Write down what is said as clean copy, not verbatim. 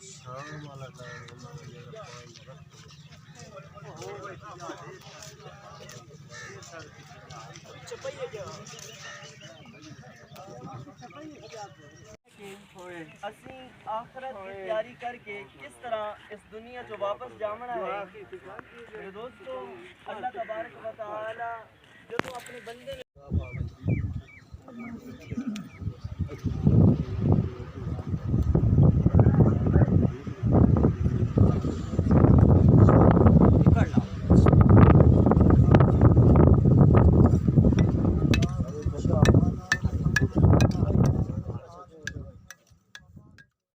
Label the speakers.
Speaker 1: शाम वाला टाइम
Speaker 2: ਅਸੀਂ ਆਖਰਤ ਦੀ ਤਿਆਰੀ ਕਰਕੇ ਕਿਸ ਤਰ੍ਹਾਂ ਇਸ ਦੁਨੀਆ ਚੋਂ ਵਾਪਸ ਜਾਵਣਾ ਹੈ। ਮੇਰੇ ਦੋਸਤੋ, ਅੱਲਾਹ ਤਬਾਰਕ व तआला ਜਦੋਂ ਆਪਣੇ ਬੰਦੇ